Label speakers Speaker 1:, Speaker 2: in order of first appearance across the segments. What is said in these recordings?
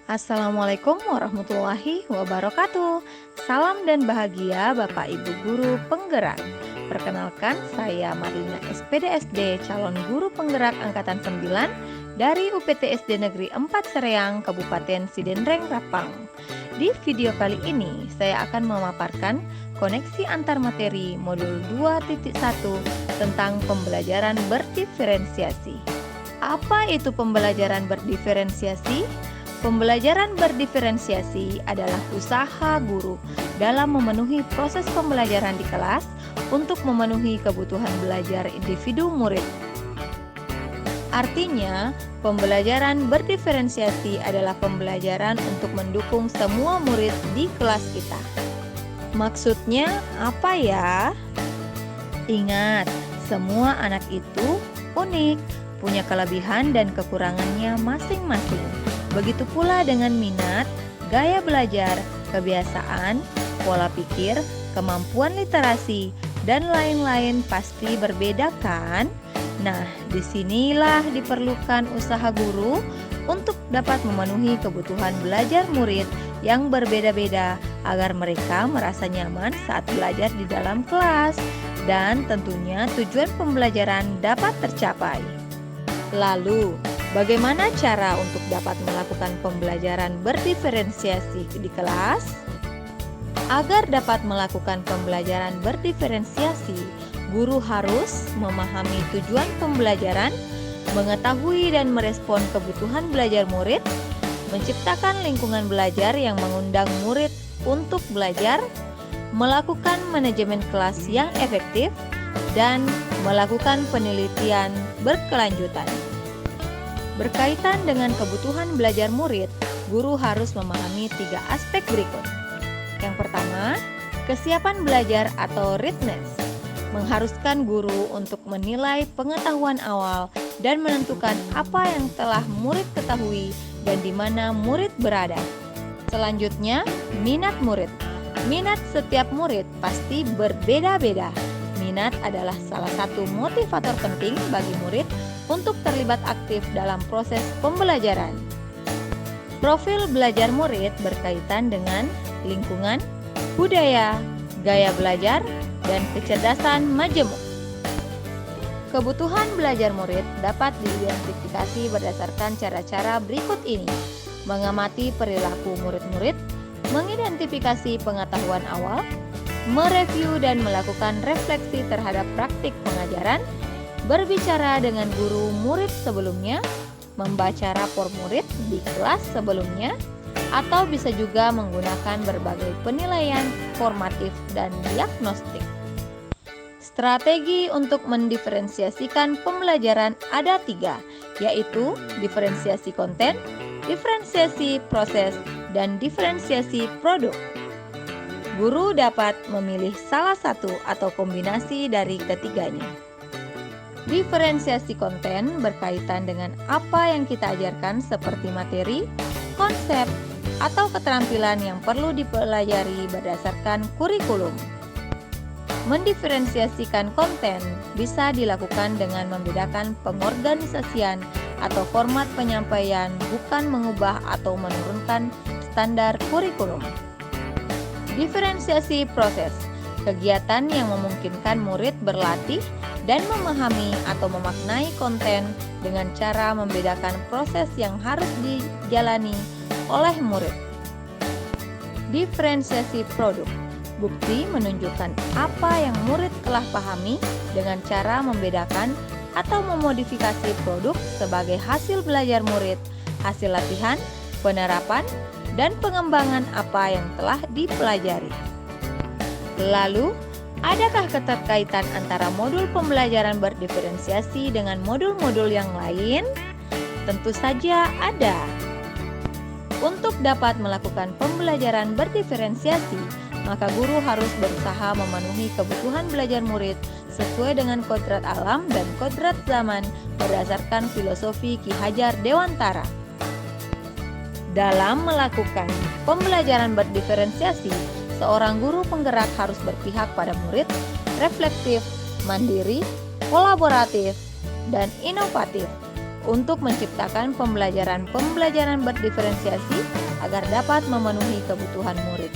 Speaker 1: Assalamualaikum warahmatullahi wabarakatuh. Salam dan bahagia Bapak Ibu Guru Penggerak. Perkenalkan, saya Marlina SPDSD, calon guru penggerak angkatan 9 dari UPTSD Negeri 4 Sereang, Kabupaten Sidenreng, Rapang. Di video kali ini, saya akan memaparkan koneksi antar materi modul 2.1 tentang pembelajaran berdiferensiasi. Apa itu pembelajaran berdiferensiasi? Pembelajaran berdiferensiasi adalah usaha guru dalam memenuhi proses pembelajaran di kelas untuk memenuhi kebutuhan belajar individu murid. Artinya, pembelajaran berdiferensiasi adalah pembelajaran untuk mendukung semua murid di kelas kita. Maksudnya apa ya? Ingat, semua anak itu unik, punya kelebihan dan kekurangannya masing-masing. Begitu pula dengan minat, gaya belajar, kebiasaan, pola pikir, kemampuan literasi, dan lain-lain pasti berbeda kan? Nah, disinilah diperlukan usaha guru untuk dapat memenuhi kebutuhan belajar murid yang berbeda-beda agar mereka merasa nyaman saat belajar di dalam kelas dan tentunya tujuan pembelajaran dapat tercapai. Lalu, bagaimana cara untuk dapat melakukan pembelajaran berdiferensiasi di kelas? Agar dapat melakukan pembelajaran berdiferensiasi, guru harus memahami tujuan pembelajaran, mengetahui dan merespon kebutuhan belajar murid, menciptakan lingkungan belajar yang mengundang murid untuk belajar, melakukan manajemen kelas yang efektif, dan melakukan penelitian berkelanjutan. Berkaitan dengan kebutuhan belajar murid, guru harus memahami 3 aspek berikut. Yang pertama, kesiapan belajar atau readiness, mengharuskan guru untuk menilai pengetahuan awal dan menentukan apa yang telah murid ketahui dan di mana murid berada. Selanjutnya, minat murid. Minat setiap murid pasti berbeda-beda. Minat adalah salah satu motivator penting bagi murid untuk terlibat aktif dalam proses pembelajaran. Profil belajar murid berkaitan dengan lingkungan, budaya, gaya belajar, dan kecerdasan majemuk. Kebutuhan belajar murid dapat diidentifikasi berdasarkan cara-cara berikut ini: mengamati perilaku murid-murid, mengidentifikasi pengetahuan awal, mereview dan melakukan refleksi terhadap praktik pengajaran, berbicara dengan guru murid sebelumnya, membaca rapor murid di kelas sebelumnya, atau bisa juga menggunakan berbagai penilaian formatif dan diagnostik. Strategi untuk mendiferensiasikan pembelajaran ada 3, yaitu diferensiasi konten, diferensiasi proses, dan diferensiasi produk. Guru dapat memilih salah satu atau kombinasi dari ketiganya. Diferensiasi konten berkaitan dengan apa yang kita ajarkan seperti materi, konsep, atau keterampilan yang perlu dipelajari berdasarkan kurikulum. Mendiferensiasikan konten bisa dilakukan dengan membedakan pengorganisasian atau format penyampaian, bukan mengubah atau menurunkan standar kurikulum. Diferensiasi proses, kegiatan yang memungkinkan murid berlatih dan memahami atau memaknai konten dengan cara membedakan proses yang harus dijalani oleh murid. Diferensiasi produk, bukti menunjukkan apa yang murid telah pahami dengan cara membedakan atau memodifikasi produk sebagai hasil belajar murid, hasil latihan, penerapan, dan pengembangan apa yang telah dipelajari. Lalu, adakah keterkaitan antara modul pembelajaran berdiferensiasi dengan modul-modul yang lain? Tentu saja ada. Untuk dapat melakukan pembelajaran berdiferensiasi, maka guru harus berusaha memenuhi kebutuhan belajar murid sesuai dengan kodrat alam dan kodrat zaman berdasarkan filosofi Ki Hajar Dewantara. Dalam melakukan pembelajaran berdiferensiasi, seorang guru penggerak harus berpihak pada murid, reflektif, mandiri, kolaboratif, dan inovatif untuk menciptakan pembelajaran berdiferensiasi agar dapat memenuhi kebutuhan murid.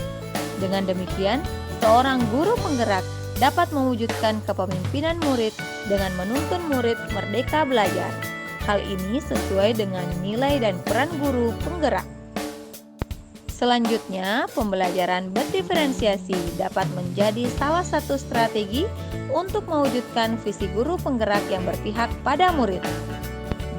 Speaker 1: Dengan demikian, seorang guru penggerak dapat mewujudkan kepemimpinan murid dengan menuntun murid merdeka belajar. Hal ini sesuai dengan nilai dan peran guru penggerak. Selanjutnya, pembelajaran berdiferensiasi dapat menjadi salah satu strategi untuk mewujudkan visi guru penggerak yang berpihak pada murid.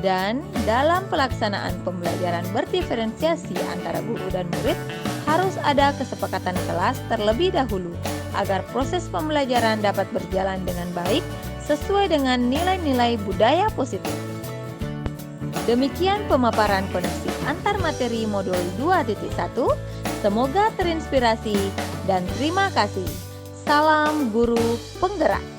Speaker 1: Dan dalam pelaksanaan pembelajaran berdiferensiasi antara guru dan murid, harus ada kesepakatan kelas terlebih dahulu agar proses pembelajaran dapat berjalan dengan baik sesuai dengan nilai-nilai budaya positif. Demikian pemaparan koneksi antar materi modul 2.1. Semoga terinspirasi dan terima kasih. Salam guru penggerak.